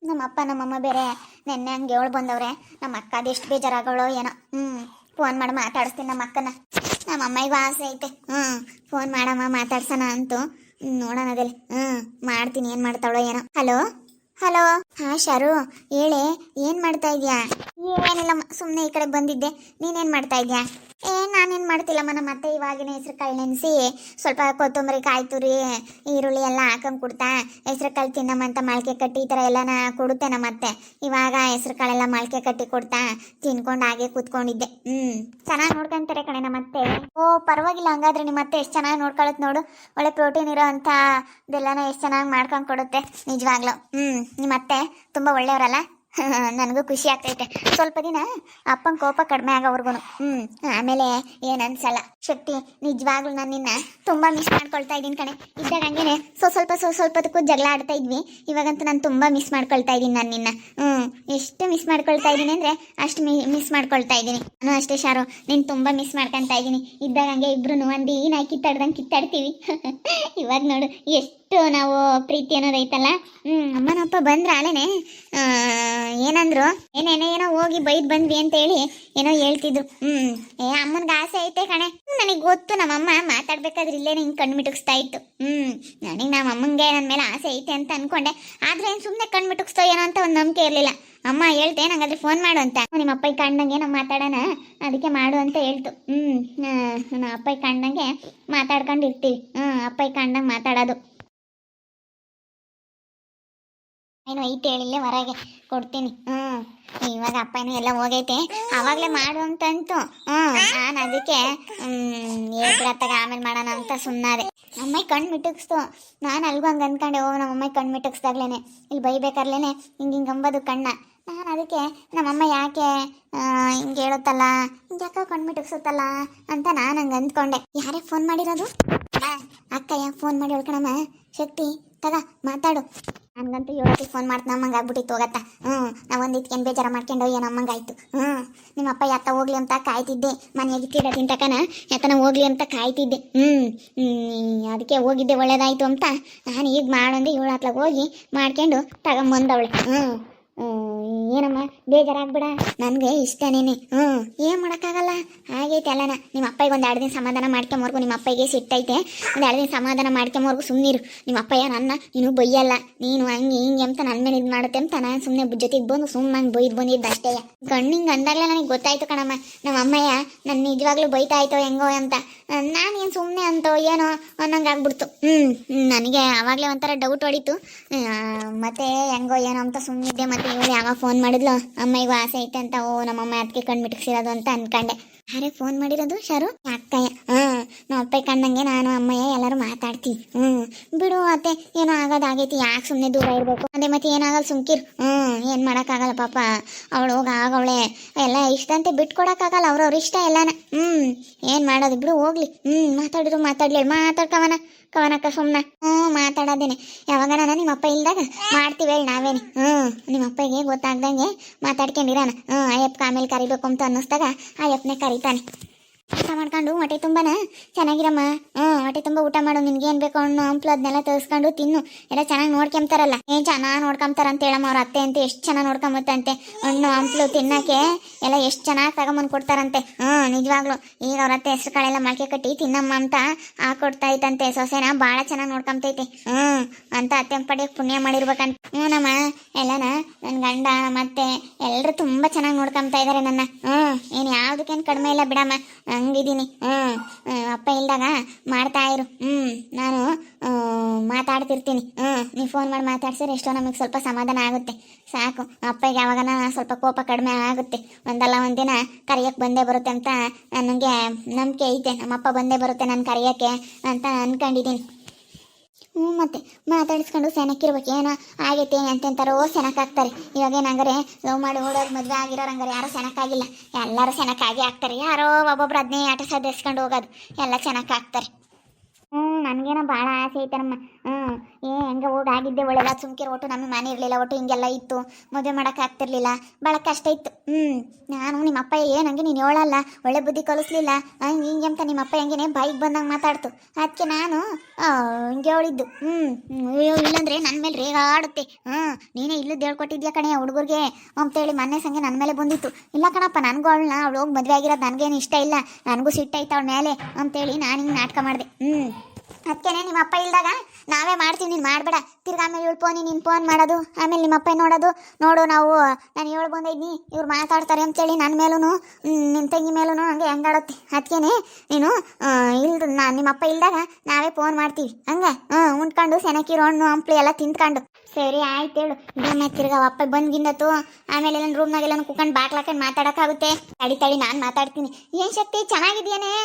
ನಮ್ಮ ಅಪ್ಪ ನಮ್ಮಮ್ಮ ಬೇರೆ ನೆನ್ನೆ ಹಂಗೆ ಏಳು ಬಂದವ್ರೆ. ನಮ್ಮ ಅಕ್ಕ ಅದೆಷ್ಟು ಬೇಜಾರಾಗೋಳು ಏನೋ. ಫೋನ್ ಮಾಡಿ ಮಾತಾಡಿಸ್ತೀನಿ ನಮ್ಮ ಅಕ್ಕನ. ನಮ್ಮ ಅಮ್ಮಗೂ ಆಸೆ ಐತೆ. ಫೋನ್ ಮಾಡಮ್ಮ ಮಾತಾಡ್ಸೋಣ ಅಂತು. ನೋಡೋಣ ಅದಲ್ಲಿ. ಮಾಡ್ತೀನಿ, ಏನು ಮಾಡ್ತಾವಳೋ ಏನೋ. Hello hello. ಹಾ ಶಾರು, ಹೇಳೆ, ಏನು ಮಾಡ್ತಾ ಇದೀಯಾ? ಏನಿಲ್ಲಮ್ಮ, ಸುಮ್ಮನೆ ಈ ಕಡೆ ಬಂದಿದ್ದೆ. ನೀನೇನು ಮಾಡ್ತಾ ಇದೀಯಾ? ನಾನೇನು ಮಾಡ್ತಿಲ್ಲಮ್ಮ. ನಮ್ಮ ಅತ್ತೆ ಇವಾಗಿನ ಹೆಸ್ರು ಕಾಳು ನೆನೆಸಿ ಸ್ವಲ್ಪ ಕೊತ್ತಂಬರಿ, ಕಾಯಿ ತುರಿ, ಈರುಳ್ಳಿ ಎಲ್ಲ ಹಾಕೊಂಡು ಕೊಡ್ತಾ ಹೆಸ್ರು ಕಾಳು ತಿನ್ನಮ್ಮ ಅಂತ ಮೊಳಕೆ ಕಟ್ಟಿ ಈ ಥರ ಎಲ್ಲನ ಕೊಡುತ್ತೆ ನಮ್ಮ ಅತ್ತೆ. ಇವಾಗ ಹೆಸ್ರು ಕಾಳೆಲ್ಲ ಮೊಳಕೆ ಕಟ್ಟಿ ಕೊಡ್ತಾ ತಿನ್ಕೊಂಡು ಹಾಗೆ ಕೂತ್ಕೊಂಡಿದ್ದೆ. ಚೆನ್ನಾಗಿ ನೋಡ್ಕೊಂತಾರೆ ಕಣೆ ನಮ್ಮ ಅತ್ತೆ. ಓ ಪರವಾಗಿಲ್ಲ, ಹಂಗಾದ್ರೆ ನಿಮ್ಮ ಅತ್ತೆ ಎಷ್ಟು ಚೆನ್ನಾಗಿ ನೋಡ್ಕೊಳತ್ ನೋಡು. ಒಳ್ಳೆ ಪ್ರೋಟೀನ್ ಇರೋ ಅಂಥ ಇದೆಲ್ಲನ ಎಷ್ಟು ಚೆನ್ನಾಗಿ ಮಾಡ್ಕೊಂಡು ಕೊಡುತ್ತೆ ನಿಜವಾಗ್ಲೂ. ನಿಮ್ಮ ಅತ್ತೆ ತುಂಬ ಒಳ್ಳೆಯವರಲ್ಲ. ನನಗೂ ಖುಷಿ ಆಗ್ತೈತೆ. ಸ್ವಲ್ಪ ದಿನ ಅಪ್ಪನ ಕೋಪ ಕಡಿಮೆ ಆಗೋವರೆಗೂ. ಆಮೇಲೆ ಏನು ಅನ್ಸಲ್ಲ. ಶಕ್ತಿ, ನಿಜವಾಗ್ಲೂ ನಾನು ನಿನ್ನ ತುಂಬ ಮಿಸ್ ಮಾಡ್ಕೊಳ್ತಾ ಇದ್ದೀನಿ ಕಣೆ. ಇದ್ದಾಗ ಹಂಗೇನೆ ಸ್ವಲ್ಪದಕ್ಕೂ ಜಗಳ ಆಡ್ತಾ ಇದ್ವಿ. ಇವಾಗಂತೂ ನಾನು ತುಂಬ ಮಿಸ್ ಮಾಡ್ಕೊಳ್ತಾ ಇದ್ದೀನಿ ನಾನು ನಿನ್ನ. ಎಷ್ಟು ಮಿಸ್ ಮಾಡ್ಕೊಳ್ತಾ ಇದ್ದೀನಿ ಅಂದರೆ ಅಷ್ಟು ಮಿಸ್ ಮಾಡ್ಕೊಳ್ತಾ ಇದ್ದೀನಿ. ನಾನು ಅಷ್ಟೇ ಶಾರು, ನೀನು ತುಂಬ ಮಿಸ್ ಮಾಡ್ಕೊಳ್ತಾ ಇದ್ದೀನಿ. ಇದ್ದಾಗ ಹಂಗೆ ಇಬ್ರು ಒಂದಿ ನಾವು ಕಿತ್ತಾಡ್ದಂಗೆ ಕಿತ್ತಾಡ್ತೀವಿ. ಇವಾಗ ನೋಡು ಎಷ್ಟು ನಾವು ಪ್ರೀತಿ ಅನ್ನೋದೈತಲ್ಲ. ಅಮ್ಮನಪ್ಪ ಬಂದ್ರ ಅಲ್ಲೇನೆ. ಏನಂದ್ರು? ಏನೋ ಹೋಗಿ ಬೈದ್ ಬಂದ್ವಿ ಅಂತ ಹೇಳಿ ಏನೋ ಹೇಳ್ತಿದ್ರು. ಅಮ್ಮನ್ಗೆ ಆಸೆ ಐತೆ ಕಣೆ. ನನಗೆ ಗೊತ್ತು, ನಮ್ಮಮ್ಮ ಮಾತಾಡ್ಬೇಕಾದ್ರೆ ಇಲ್ಲೇನೆ ಹಿಂಗೆ ಕಣ್ಣು ಮಿಟುಕ್ಸ್ತಾ ಇತ್ತು. ನನಗೆ ನಮ್ಮ ಅಮ್ಮಂಗೆ ನನ್ನ ಮೇಲೆ ಆಸೆ ಐತೆ ಅಂತ ಅನ್ಕೊಂಡೆ. ಆದ್ರೆ ಏನು ಸುಮ್ಮನೆ ಕಣ್ಣು ಮಿಟುಕ್ಸ್ತೋ ಏನೋ ಅಂತ ಒಂದು ನಂಬಿಕೆ ಇರಲಿಲ್ಲ. ಅಮ್ಮ ಹೇಳ್ತೆ ನಂಗಾದ್ರೆ ಫೋನ್ ಮಾಡು ಅಂತ. ನಿಮ್ಮ ಅಪ್ಪ ಕಂಡಂಗೆ ನಾವು ಮಾತಾಡೋಣ, ಅದಕ್ಕೆ ಮಾಡು ಅಂತ ಹೇಳ್ತು. ನಮ್ಮ ಅಪ್ಪ ಕಂಡಂಗೆ ಮಾತಾಡ್ಕೊಂಡು ಇರ್ತೀವಿ. ಅಪ್ಪ ಕಂಡಂಗೆ ಮಾತಾಡೋದು ಏನು ಐತೆ ಹೇಳಿಲ್ಲೇ, ಹೊರಗೆ ಕೊಡ್ತೀನಿ. ಇವಾಗ ಅಪ್ಪನೂ ಎಲ್ಲ ಹೋಗೈತೆ. ಅವಾಗಲೇ ಮಾಡು ಅಂತಂತು. ನಾನು ಅದಕ್ಕೆ ಹೇಳ್ಬಿಡತ್ತಾಗ ಆಮೇಲೆ ಮಾಡೋಣ ಅಂತ ಸುಮ್ಮನಾದೆ. ಅಮ್ಮ ಕಣ್ಣು ಮಿಟುಕ್ಸ್ತು. ನಾನು ಅಲ್ಗೂ ಹಂಗೆ ಅಂದ್ಕೊಂಡೆ, ನಮ್ಮಮ್ಮ ಕಣ್ಣು ಮಿಟುಕ್ಸ್ದಾಗ್ಲೇನೆ ಇಲ್ಲಿ ಬೈಬೇಕಾರ್ಲೇನೆ ಹಿಂಗೆ ಅಂಬೋದು ಕಣ್ಣ. ನಾನು ಅದಕ್ಕೆ ನಮ್ಮಮ್ಮ ಯಾಕೆ ಹಿಂಗೆ ಹೇಳುತ್ತಲ್ಲ, ಯಾಕೋ ಕಣ್ಣು ಮಿಟುಕ್ಸುತ್ತಲ್ಲ ಅಂತ ನಾನು ಹಂಗೆ ಅಂದ್ಕೊಂಡೆ. ಯಾರೇ ಫೋನ್ ಮಾಡಿರೋದು? ಅಕ್ಕಯ್ಯ ಫೋನ್ ಮಾಡಿ ಹೇಳ್ಕಣಮ್ಮ. ಶಕ್ತಿ ತಗ ಮಾತಾಡು. ನನ್ಗಂತೂ ಹೇಳೋಕ್ಕೆ ಫೋನ್ ಮಾಡ್ತಾ ನಮ್ಮಂಗೆ ಆಗ್ಬಿಟ್ಟಿತ್ತು ಹೋಗತ್ತ. ನಾವು ಒಂದಿತ್ತು ಬೇಜಾರ ಮಾಡ್ಕೊಂಡು ಏನೋ ಅಮ್ಮಂಗಾಯ್ತು. ನಿಮ್ಮ ಅಪ್ಪ ಯಾಕ ಹೋಗ್ಲಿ ಅಂತ ಕಾಯ್ತಿದ್ದೆ. ಮನೆಯಾಗಿ ತೀಡ ತಿಂತಕನ ಯಾಕನ ಹೋಗ್ಲಿ ಅಂತ ಕಾಯ್ತಿದ್ದೆ. ಅದಕ್ಕೆ ಹೋಗಿದ್ದೆ, ಒಳ್ಳೇದಾಯ್ತು ಅಂತ ನಾನು ಈಗ ಮಾಡಂದೆ. 7 ಹತ್ಲಾಗ ಹೋಗಿ ಮಾಡ್ಕೊಂಡು ತಗೊಂಬಂದವಳೆ. ಏನಮ್ಮ ಬೇಜಾರಾಗ್ಬಿಡ, ನನಗೆ ಇಷ್ಟನೇನೆ. ಏನು ಮಾಡೋಕ್ಕಾಗಲ್ಲ, ಹಾಗೈತೆ ಅಲ್ಲನ. ನಿಮ್ಮ ಅಪ್ಪಗೆ ಒಂದು 2 ದಿನ ಸಮಾಧಾನ ಮಾಡ್ಕೊಂಬರ್ಗು. ನಿಮ್ಮ ಅಪ್ಪಗೆ ಸಿಟ್ಟೈತೆ, ಒಂದು 2 ದಿನ ಸಮಾಧಾನ ಮಾಡ್ಕೊಂಬರ್ಗು. ಸುಮ್ಮನಿರು. ನಿಮ್ಮ ಅಪ್ಪಯ್ಯ ನನ್ನ ನೀನು ಬೈಯಲ್ಲ, ನೀನು ಹಂಗೆ ಹಿಂಗೆ ಅಂತ ನನ್ನ ಮೇಲೆ ಇದು ಮಾಡುತ್ತೆ ಅಂತ ನಾನು ಸುಮ್ಮನೆ ಜೊತೆಗೆ ಬಂದು ಸುಮ್ಮನೆ ಬೈದು ಬಂದಿದ್ದು ಅಷ್ಟೇ. ಕಣ್ಣಿಂಗೆ ಅಂದಾಗಲೇ ನನಗೆ ಗೊತ್ತಾಯ್ತು ಕಣಮ್ಮ, ನಮ್ಮ ಅಮ್ಮಯ್ಯ ನನ್ನ ನಿಜವಾಗ್ಲೂ ಬೈತಾ ಆಯ್ತೋ ಹೆಂಗೋ ಅಂತ. ನಾನೇನು ಸುಮ್ಮನೆ ಅಂತೋ ಏನೋ ಅನ್ನಂಗೆ ಆಗ್ಬಿಡ್ತು. ನನಗೆ ಆವಾಗಲೇ ಒಂಥರ ಡೌಟ್ ಹೊಡಿತು. ಮತ್ತೆ ಹೆಂಗೋ ಏನೋ ಅಂತ ಸುಮ್ಮನಿದ್ದೆ. ಮತ್ತೆ ಇವಳು ಯಾವಾಗ ಫೋನ್ ಮಾಡಿದ್ಲು, ಅಮ್ಮಗೂ ಆಸೆ ಐತೆ ಅಂತ. ನಮ್ಮಮ್ಮ ಅದಕ್ಕೆ ಕಣ್ಣು ಮಿಟುಕ್ಸಿರೋದು ಅಂತ ಅನ್ಕೊಂಡೆ. ಯಾರೇ ಫೋನ್ ಮಾಡಿರೋದು? ಶಾರು ಅಕ್ಕಯ್ಯ. ನಮ್ಮ ಅಪ್ಪ ಕಂಡಂಗೆ ನಾನು ಅಮ್ಮಯ್ಯ ಎಲ್ಲರೂ ಮಾತಾಡ್ತೀವಿ. ಬಿಡು ಅತ್ತೆ, ಏನೋ ಆಗೋದಾಗೈತಿ, ಯಾಕೆ ಸುಮ್ಮನೆ ದೂರ ಇರಬೇಕು. ಅದೇ ಮತ್ತೆ ಏನಾಗಲ್ಲ, ಸುಮ್ಕಿರು. ಏನು ಮಾಡೋಕ್ಕಾಗಲ್ಲ ಪಾಪ, ಅವಳು ಹೋಗಿ ಆಗವಳೆ. ಎಲ್ಲ ಇಷ್ಟ ಅಂತ ಬಿಟ್ಕೊಡಕ್ಕಾಗಲ್ಲ, ಅವ್ರವ್ರ ಇಷ್ಟ ಎಲ್ಲಾನ. ಏನು ಮಾಡೋದು, ಬಿಡು ಹೋಗ್ಲಿ. ಮಾತಾಡಿದ್ರು ಮಾತಾಡ್ಲಿ, ಕವನಕ್ಕ ಸುಮ್ಮನೆ. ಮಾತಾಡೋದೇನೆ. ಯಾವಾಗ ನಾನು ನಿಮ್ಮ ಅಪ್ಪ ಇಲ್ದಾಗ ಮಾಡ್ತೀವಿ ಹೇಳಿ ನಾವೇನೆ. ನಿಮ್ಮ ಅಪ್ಪಗೆ ಗೊತ್ತಾಗ್ದಂಗೆ ಮಾತಾಡ್ಕೊಂಡಿರೋಣ. ಅಯ್ಯಪ್ಪ ಆಮೇಲೆ ಕರಿಬೇಕು ಅಂತ ಅನ್ನಿಸ್ದಾಗ ಅಯ್ಯಪ್ಪನೇ ಕರಿತಾನೆ. ಊಟ ಮಾಡ್ಕೊಂಡು ಹೊಟ್ಟೆ ತುಂಬಾನ ಚೆನ್ನಾಗಿರಮ್ಮ. ಹೊಟ್ಟೆ ತುಂಬ ಊಟ ಮಾಡು. ನಿನ್ಗೆ ಏನು ಬೇಕು ಹಣ್ಣು ಹಂಪ್ಲು ಅದನ್ನೆಲ್ಲ ತರಿಸ್ಕೊಂಡು ತಿನ್ನು. ಎಲ್ಲ ಚೆನ್ನಾಗಿ ನೋಡ್ಕೊಂತಾರಲ್ಲ. ಚೆನ್ನಾಗಿ ನೋಡ್ಕೊಂತಾರ ಅಂತ ಹೇಳಮ್ಮ. ಅವ್ರ ಅತ್ತೆ ಅಂತ ಎಷ್ಟು ಚೆನ್ನಾಗಿ ನೋಡ್ಕೊಂಬತ್ತಂತೆ. ಹಣ್ಣು ಹಂಪ್ಲು ತಿನ್ನಕ್ಕೆ ಎಲ್ಲ ಎಷ್ಟು ಚೆನ್ನಾಗಿ ತಗೊಂಬಂದು ಕೊಡ್ತಾರಂತೆ. ನಿಜವಾಗ್ಲು ಈಗ ಅವ್ರ ಅತ್ತೆ ಹೆಸ್ರು ಕಾಳೆಲ್ಲ ಮೊಳಕೆ ಕಟ್ಟಿ ತಿನ್ನಮ್ಮ ಅಂತ ಹಾಕೊಡ್ತಾ ಇತ್ತಂತೆ. ಸೊಸೆನ ಭಾಳ ಚೆನ್ನಾಗಿ ನೋಡ್ಕೊಂತೈತೆ. ಅಂತ ಅತ್ತೆ ಪಡೆಯಕ್ಕೆ ಪುಣ್ಯ ಮಾಡಿರ್ಬೇಕಂತ. ನಮ್ಮ ಎಲ್ಲನ ನನ್ನ ಗಂಡ ಮತ್ತೆ ಎಲ್ಲರೂ ತುಂಬ ಚೆನ್ನಾಗಿ ನೋಡ್ಕೊಂತಾ ಇದ್ದಾರೆ ನನ್ನ. ಏನು ಯಾವುದಕ್ಕೇನು ಕಡಿಮೆ ಇಲ್ಲ ಬಿಡಮ್ಮ, ಹಂಗಿದ್ದೀನಿ. ಅಪ್ಪ ಇಲ್ದಾಗ ಮಾಡ್ತಾ ಇರು. ನಾನು ಮಾತಾಡ್ತಿರ್ತೀನಿ. ನೀವು ಫೋನ್ ಮಾಡಿ ಮಾತಾಡ್ಸಿದ್ರೆ ಎಷ್ಟೋ ನಮಗೆ ಸ್ವಲ್ಪ ಸಮಾಧಾನ ಆಗುತ್ತೆ. ಸಾಕು. ಅಪ್ಪಗೆ ಯಾವಾಗನ ಸ್ವಲ್ಪ ಕೋಪ ಕಡಿಮೆ ಆಗುತ್ತೆ. ಒಂದಲ್ಲ ಒಂದಿನ ಕರೆಯೋಕ್ಕೆ ಬಂದೇ ಬರುತ್ತೆ ಅಂತ ನನಗೆ ನಂಬಿಕೆ ಐತೆ. ನಮ್ಮಪ್ಪ ಬಂದೇ ಬರುತ್ತೆ ನಾನು ಕರೆಯೋಕ್ಕೆ ಅಂತ ಅಂದ್ಕೊಂಡಿದ್ದೀನಿ. ಮತ್ತೆ ಮಾತಾಡಿಸ್ಕೊಂಡು ಸೆನಕ್ಕಿರ್ಬೇಕು. ಏನೋ ಆಗೈತೆ ಅಂತೆಂತಾರೋ ಸೆನಕ್ಕಾಗ್ತಾರೆ. ಇವಾಗ ಏನಂಗಾರೆ ಲವ್ ಮಾಡಿ ಓಡೋರು ಮದುವೆ ಆಗಿರೋರು ಹಂಗಾರೆ ಯಾರೋ ಸೆನಕ್ಕಾಗಿಲ್ಲ, ಎಲ್ಲರೂ ಸೆನಕ್ಕಾಗಿ ಆಗ್ತಾರೆ. ಯಾರೋ ಒಬ್ಬೊಬ್ರು ಅದನ್ನೇ ಆಟ ಸಾಧಿಸ್ಕೊಂಡು ಹೋಗೋದು, ಎಲ್ಲ ಸೆನಕ್ಕಾಗ್ತಾರೆ. ನನಗೇನೋ ಭಾಳ ಆಸೆ ಐತೆ ನಮ್ಮ ಹೆಂಗೆ ಹೋಗಿ ಆಗಿದ್ದೆ ಒಳ್ಳೆಲ್ಲ ಸುಮ್ಕಿರ ಒಟ್ಟು ನಮಗೆ ಮನೆ ಇರಲಿಲ್ಲ ಒಟ್ಟು ಹಿಂಗೆಲ್ಲ ಇತ್ತು ಮದುವೆ ಮಾಡೋಕೆ ಆಗ್ತಿರ್ಲಿಲ್ಲ ಭಾಳ ಕಷ್ಟ ಇತ್ತು ನಾನು ನಿಮ್ಮ ಅಪ್ಪ ಏನಂಗೆ ನೀನು ಹೇಳಲ್ಲ ಒಳ್ಳೆ ಬುದ್ಧಿ ಕಲಿಸ್ಲಿಲ್ಲ ಹಿಂಗೆ ಅಂತ ನಿಮ್ಮ ಅಪ್ಪ ಹೆಂಗೆ ಬೈಕ್ ಬಂದಂಗೆ ಮಾತಾಡ್ತು ಅದಕ್ಕೆ ನಾನು ಹಿಂಗೆ ಹೇಳಿದ್ದು ಇಲ್ಲಂದ್ರೆ ನನ್ನ ಮೇಲೆ ರೇಗಾಡುತ್ತೆ ನೀನೇ ಇಲ್ಲದ್ದು ಹೇಳ್ಕೊಟ್ಟಿದ್ಯಾ ಕಣೆ ಹುಡುಗರಿಗೆ ಅಂತೇಳಿ ಮೊನ್ನೆ ಸಂಗೆ ನನ್ನ ಮೇಲೆ ಬಂದಿತ್ತು ಇಲ್ಲ ಕಣಪ್ಪ ನನಗೂ ಅವಳು ಹೋಗಿ ಮದುವೆ ಆಗಿರೋದು ನನಗೇನು ಇಷ್ಟ ಇಲ್ಲ ನನಗೂ ಸಿಟ್ಟಾಯ್ತು ಅವಳ ಮೇಲೆ ಅಂತೇಳಿ ನಾನು ಹಿಂಗೆ ನಾಟಕ ಮಾಡಿದೆ ಅದಕ್ಕೇನೆ ನಿಮ್ಮ ಅಪ್ಪ ಇಲ್ದಾಗ ನಾವೇ ಮಾಡ್ತೀವಿ ನೀನು ಮಾಡಬೇಡ ತಿರ್ಗಿ ಆಮೇಲೆ ಇವಳು ಫೋನಿ ನೀನು ಫೋನ್ ಮಾಡೋದು ಆಮೇಲೆ ನಿಮ್ಮ ಅಪ್ಪ ನೋಡೋದು ನೋಡು ನಾವು ನಾನು ಹೇಳಿ ಬಂದಿದ್ನಿ ಇವ್ರು ಮಾತಾಡ್ತಾರೆ ಅಂತೇಳಿ ನನ್ನ ಮೇಲೂ ನಿನ್ನ ತಂಗಿ ಮೇಲೂ ಹಂಗೆ ಹೆಂಗಾಡುತ್ತೆ ಅದಕ್ಕೇನೆ ನೀನು ನಿಮ್ಮ ಅಪ್ಪ ಇಲ್ದಾಗ ನಾವೇ ಫೋನ್ ಮಾಡ್ತೀವಿ ಹಂಗೆ ಉಂಡ್ಕೊಂಡು ಸೆನಕಿರೋ ಹಣ್ಣು ಹಂಪ್ಲಿ ಎಲ್ಲ ತಿಂದ್ಕೊಂಡು ಸರಿ ಆಯ್ತು ಹೇಳು ಇದನ್ನ ತಿರ್ಗ ಅಪ್ಪ ಬಂದ್ಗಿಂದತ್ತು ಆಮೇಲೆ ಎಲ್ಲ ರೂಮ್ನಾಗೆಲ್ಲ ಕುತ್ಕೊಂಡು ಬಾಕ್ಲಾಕೊಂಡು ಮಾತಾಡೋಕ್ಕಾಗುತ್ತೆ ತಡಿ ನಾನು ಮಾತಾಡ್ತೀನಿ ಏನು ಶಕ್ತಿ ಚೆನ್ನಾಗಿದೆಯೇನೆ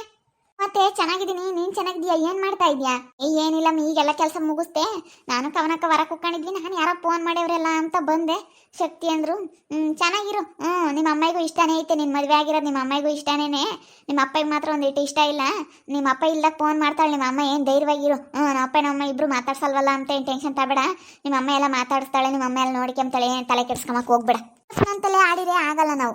ಮತ್ತೆ ಚೆನ್ನಾಗಿದ್ದೀನಿ ನೀನು ಚೆನ್ನಾಗಿದೀಯಾ ಏನು ಮಾಡ್ತಾ ಇದೀಯಾ ಏನಿಲ್ಲ ಈಗೆಲ್ಲ ಕೆಲಸ ಮುಗಿಸ್ದೆ ನಾನು ಕವನಕ್ಕ ಹೊರ ಕುತ್ಕೊಂಡಿದ್ವಿ ನಾನು ಯಾರೋ ಫೋನ್ ಮಾಡ್ಯವ್ರಲ್ಲ ಅಂತ ಬಂದೆ ಶಕ್ತಿ ಅಂದರು ಚೆನ್ನಾಗಿರು ನಿಮ್ಮ ಅಮ್ಮಾಯಿಗೂ ಇಷ್ಟನೇ ಐತೆ ನಿನ್ನ ಮದುವೆ ಆಗಿರೋದು ನಿಮ್ಮ ಅಮ್ಮಾಯಿಗೂ ಇಷ್ಟನೇ ನಿಮ್ಮ ಅಪ್ಪಗೆ ಮಾತ್ರ ಒಂದಿಟ್ಟು ಇಷ್ಟ ಇಲ್ಲ ನಿಮ್ಮ ಅಪ್ಪ ಇಲ್ದಾಗ ಫೋನ್ ಮಾಡ್ತಾಳೆ ನಿಮ್ಮ ಅಮ್ಮ ಏನು ಧೈರ್ಯವಾಗಿರು ನಮ್ಮ ಅಪ್ಪ ನಮ್ಮ ಇಬ್ಬರು ಮಾತಾಡ್ಸಲ್ವಲ್ಲ ಅಂತ ಏನು ಟೆನ್ಷನ್ ತಗಬೇಡ ನಿಮ್ಮ ಅಮ್ಮ ಎಲ್ಲ ಮಾತಾಡಿಸ್ತಾಳೆ ನಿಮ್ಮ ಅಮ್ಮ ಎಲ್ಲ ನೋಡ್ಕೊಂತಾಳೆ ಏನು ತಲೆ ಕೆಡ್ಸ್ಕೊಳಕ್ಕೆ ಹೋಗ್ಬೇಡ ಅಂತಲೇ ಆಡಿದ್ರೆ ಆಗಲ್ಲ ನಾವು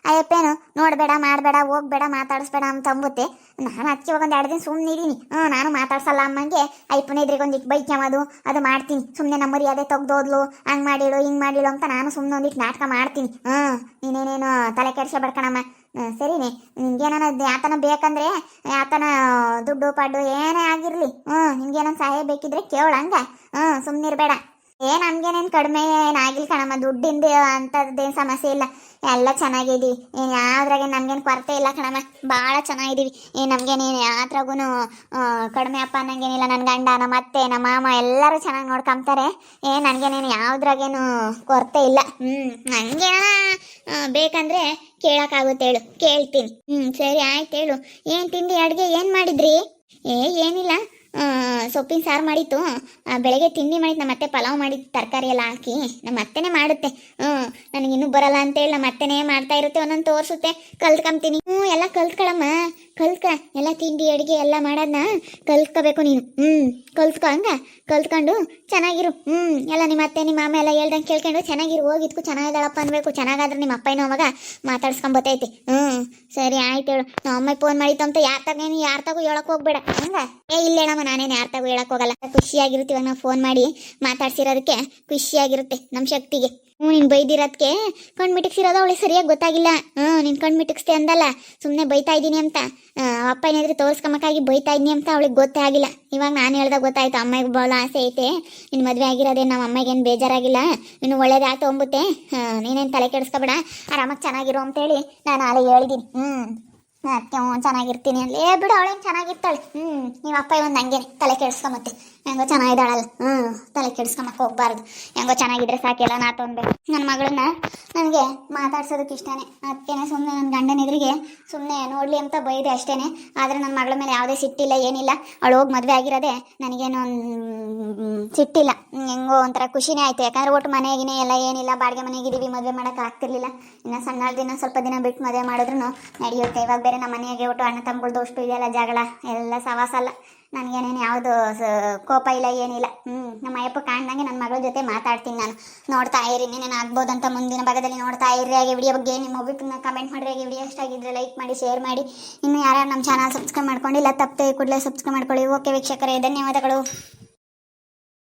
ಅಯ್ಯಪ್ಪೇನು ನೋಡಬೇಡ ಮಾಡಬೇಡ ಹೋಗ್ಬೇಡ ಮಾತಾಡಿಸ್ಬೇಡ ಅಂತ ಅಂಬುತ್ತೆ ನಾನು ಅದಕ್ಕೆ ಇವಾಗ ಒಂದು 2 ದಿನ ಸುಮ್ಮನೆ ಇದ್ದೀನಿ ನಾನು ಮಾತಾಡ್ಸಲ್ಲ ಅಮ್ಮಂಗೆ ಅಯ್ಯಪ್ಪನ ಎದುರಿಗೆ ಒಂದಿಟ್ಟು ಬೈಕ್ಯಮದು ಅದು ಮಾಡ್ತೀನಿ ಸುಮ್ಮನೆ ನಮ್ಮ ಮರ್ಯಾದೆ ತೆಗ್ದೋದ್ಲು ಹಂಗೆ ಮಾಡಿಳು ಹಿಂಗೆ ಮಾಡಿಳು ಅಂತ ನಾನು ಸುಮ್ಮನೆ ಒಂದಿಟ್ಟು ನಾಟಕ ಮಾಡ್ತೀನಿ ನೀನೇನೇನು ತಲೆ ಕೆಡ್ಸ್ಕೊಬೇಡ್ಕಣಮ್ಮ ಸರಿನೇ ನಿನ್ಗೇನ ಯಾತನ ಬೇಕಂದ್ರೆ ಯಾತನ ದುಡ್ಡು ಪಡ್ಡು ಏನೇ ಆಗಿರಲಿ ನಿನ್ಗೇನ ಸಹಾಯ ಬೇಕಿದ್ರೆ ಕೇಳಂಗ ಸುಮ್ಮನಿರ್ಬೇಡ ನನ್ಗೇನೇನು ಕಡಿಮೆ ಏನಾಗಿಲ್ಲ ಕಣಮ್ಮ ದುಡ್ಡಿಂದ ಅಂಥದ್ದೇನು ಸಮಸ್ಯೆ ಇಲ್ಲ ಎಲ್ಲ ಚೆನ್ನಾಗಿದ್ದೀವಿ ಯಾವ್ದ್ರಾಗೆ ನಮ್ಗೇನು ಕೊರತೆ ಇಲ್ಲ ಕಣಮ್ಮ ಭಾಳ ಚೆನ್ನಾಗಿದ್ದೀವಿ ನಮ್ಗೇನೇನು ಯಾವ್ದ್ರಾಗೂ ಕಡಿಮೆ ಅಪ್ಪ ಅನ್ನಂಗೇನಿಲ್ಲ ನನ್ನ ಗಂಡ ನಮ್ಮ ಅತ್ತೆ ನಮ್ಮ ಮಾಮ ಎಲ್ಲರೂ ಚೆನ್ನಾಗಿ ನೋಡ್ಕೊಂತಾರೆ ನನಗೇನೇನು ಯಾವ್ದ್ರಾಗೇನು ಕೊರತೆ ಇಲ್ಲ ನನಗೇನ ಬೇಕಂದ್ರೆ ಕೇಳೋಕ್ಕಾಗುತ್ತೆ ಹೇಳು ಕೇಳ್ತೀನಿ ಸರಿ ಆಯ್ತು ಹೇಳು ಏನು ತಿಂಡಿ ಅಡುಗೆ ಏನು ಮಾಡಿದ್ರಿ ಏನಿಲ್ಲ ಸೊಪ್ಪಿನ ಸಾರು ಮಾಡಿತ್ತು ಬೆಳಗ್ಗೆ ತಿಂಡಿ ಮಾಡಿತ್ತು ನಮ್ಮ ಅತ್ತೆ ಪಲಾವ್ ಮಾಡಿತ್ತು ತರಕಾರಿ ಎಲ್ಲ ಹಾಕಿ ನಮ್ಮ ಅತ್ತೆನೇ ಮಾಡುತ್ತೆ ನನಗಿನ್ನೂ ಬರಲ್ಲ ಅಂತೇಳಿ ನಮ್ಮ ಅತ್ತೆನೇ ಮಾಡ್ತಾ ಇರುತ್ತೆ ಒಂದೊಂದು ತೋರಿಸುತ್ತೆ ಕಲ್ತ್ಕೊಂತೀನಿ ಎಲ್ಲ ಕಲ್ತ್ಕೊಳಮ್ಮ ಎಲ್ಲ ತಿಂಡಿ ಅಡುಗೆ ಎಲ್ಲ ಮಾಡೋದನ್ನ ಕಲ್ತ್ಕೋಬೇಕು ನೀನು ಕಲ್ತ್ಕೊ ಕಲ್ತ್ಕೊಂಡು ಚೆನ್ನಾಗಿರು ಎಲ್ಲ ನಿಮ್ಮ ಅತ್ತೆ ನಿಮ್ಮ ಮಾಮ ಎಲ್ಲ ಹೇಳ್ದಂಗೆ ಕೇಳ್ಕೊಂಡು ಚೆನ್ನಾಗಿರು ಹೋಗಿದ್ಕು ಚೆನ್ನಾಗಿದ್ದಾಳಪ್ಪ ಅನ್ಬೇಕು ಚೆನ್ನಾಗಾದ್ರೆ ನಿಮ್ಮ ಅಪ್ಪನೂ ಅವಾಗ ಮಾತಾಡ್ಸ್ಕೊಂಬತ್ತೈತಿ ಸರಿ ಆಯ್ತು ಹೇಳು ನಮ್ಮ ಅಮ್ಮಗೆ ಫೋನ್ ಮಾಡಿತ್ತು ಅಂತ ಯಾರ ತಗೋ ಹೇಳಕ್ ಹೋಗ್ಬೇಡ ಇಲ್ಲೇಣಮ್ಮ ನಾನೇನು ಯಾರ ತಗೋ ಹೇಳಕ್ ಹೋಗಲ್ಲ ಖುಷಿಯಾಗಿರುತ್ತೆ ಇವಾಗ ನಾವು ಫೋನ್ ಮಾಡಿ ಮಾತಾಡ್ಸಿರೋದಕ್ಕೆ ಖುಷಿಯಾಗಿರುತ್ತೆ ನಮ್ಮ ಶಕ್ತಿಗೆ ನೀನು ಬೈದಿರೋದಕ್ಕೆ ಕಣ್ಣು ಮಿಟಕ್ಸಿರೋದು ಅವಳಿಗೆ ಸರಿಯಾಗಿ ಗೊತ್ತಾಗಿಲ್ಲ ನೀನು ಕಣ್ಣು ಮಿಟಕ್ಸ್ತೆ ಅಂದಲ್ಲ ಸುಮ್ಮನೆ ಬೈತಾ ಇದ್ದೀನಿ ಅಂತ ಅಪ್ಪ ಏನಾದ್ರೂ ತೋರಿಸ್ಕೊಂಬಕ್ಕಾಗಿ ಬೈತಾ ಇದ್ದೀನಿ ಅಂತ ಅವಳಿಗೆ ಗೊತ್ತೇ ಆಗಿಲ್ಲ ಇವಾಗ ನಾನು ಹೇಳ್ದಾಗ ಗೊತ್ತಾಯ್ತು ಅಮ್ಮಗೆ ಭಾಳ ಆಸೆ ಐತೆ ನಿನ್ನ ಮದುವೆ ಆಗಿರೋದೇ ನಮ್ಮ ಅಮ್ಮಗೇನು ಬೇಜಾರಾಗಿಲ್ಲ ಇನ್ನು ಒಳ್ಳೇದಾಯ್ತು ಅಂಬುತ್ತೆ ನೀನೇನು ತಲೆ ಕೆಡಿಸ್ಕೊಬೇಡ ಆರಾಮಾಗಿ ಚೆನ್ನಾಗಿರು ಅಂತೇಳಿ ನಾನು ನಾಳೆ ಹೇಳಿದ್ದೀನಿ ಅದಕ್ಕೆ ಚೆನ್ನಾಗಿರ್ತೀನಿ ಅಲ್ಲಿ ಬಿಡು ಅವಳೇನು ಚೆನ್ನಾಗಿರ್ತಾಳೆ ನಿಮ್ಮ ಅಪ್ಪ ಒಂದು ಹಂಗೇನೆ ತಲೆ ಕೆಡಿಸ್ಕೊಂಬತ್ತೆ ಹೆಂಗೋ ಚೆನ್ನಾಗಿದ್ದಾಳಲ್ಲ ತಲೆ ಕೆಡಿಸ್ಕೊಂಬಕ್ಕೆ ಹೋಗ್ಬಾರ್ದು ಹೆಂಗೋ ಚೆನ್ನಾಗಿದ್ರೆ ಸಾಕೆಲ್ಲ ನಾ ತೊಗೊಬೇಕು ನನ್ನ ಮಗಳನ್ನ ನನಗೆ ಮಾತಾಡ್ಸೋದಕ್ಕೆ ಇಷ್ಟನೇ ಅದಕ್ಕೇನೆ ಸುಮ್ಮನೆ ನನ್ನ ಗಂಡನ ಎದುರಿಗೆ ಸುಮ್ಮನೆ ನೋಡಲಿ ಅಂತ ಬೈದೆ ಅಷ್ಟೇ ಆದರೆ ನನ್ನ ಮಗಳ ಮೇಲೆ ಯಾವುದೇ ಸಿಟ್ಟಿಲ್ಲ ಏನಿಲ್ಲ ಅವಳು ಹೋಗಿ ಮದುವೆ ಆಗಿರೋದೆ ನನಗೇನು ಸಿಟ್ಟಿಲ್ಲ ಹೆಂಗೋ ಒಂಥರ ಖುಷಿನೇ ಆಯಿತು ಯಾಕಂದರೆ ಒಟ್ಟು ಮನೆಗಿನೇ ಎಲ್ಲ ಏನಿಲ್ಲ ಬಾಡಿಗೆ ಮನೆಗಿದ್ದೀವಿ ಮದುವೆ ಮಾಡೋಕೆ ಆಗ್ತಿರ್ಲಿಲ್ಲ ಇನ್ನು ಸಣ್ಣ ದಿನ ಸ್ವಲ್ಪ ದಿನ ಬಿಟ್ಟು ಮದುವೆ ಮಾಡಿದ್ರು ನಡೆಯುತ್ತೆ ಇವಾಗ ಬೇರೆ ನಮ್ಮ ಮನೆಗೆ ಒಟ್ಟು ಅಣ್ಣ ತಮ್ಮಗಳ್ದು ಅಷ್ಟು ಇದೆಲ್ಲ ಜಗಳ ಎಲ್ಲ ಸವಾಸ ಅಲ್ಲ ನನಗೇನೇನು ಯಾವುದು ಕೋಪ ಇಲ್ಲ ಏನಿಲ್ಲ ನಮ್ಮ ಅಯ್ಯಪ್ಪ ಕಾಣ್ದಂಗೆ ನನ್ನ ಮಗಳ ಜೊತೆ ಮಾತಾಡ್ತೀನಿ ನಾನು ನೋಡ್ತಾ ಇರಿ ಏನೇನು ಆಗ್ಬೋದಂತ ಮುಂದಿನ ಭಾಗದಲ್ಲಿ ನೋಡ್ತಾ ಇರ್ರಿ ಹಾಗೆ ವಿಡಿಯೋ ಬಗ್ಗೆ ನಿಮ್ಮ ಒಬ್ಬಿಗೆ ಕಮೆಂಟ್ ಮಾಡಿರಿ ಹಾಗೆ ವಿಡಿಯೋ ಇಷ್ಟ ಆಗಿದ್ರೆ ಲೈಕ್ ಮಾಡಿ ಶೇರ್ ಮಾಡಿ ಇನ್ನು ಯಾರ್ಯಾರು ನಮ್ಮ ಚಾನಲ್ ಸಬ್ಸ್ಕ್ರೈಬ್ ಮಾಡ್ಕೊಂಡಿಲ್ಲ ತಪ್ಪದೆ ಕೂಡಲೇ ಸಬ್ಸ್ಕ್ರೈಬ್ ಮಾಡ್ಕೊಳ್ಳಿ ಓಕೆ ವೀಕ್ಷಕರೇ ಧನ್ಯವಾದಗಳು.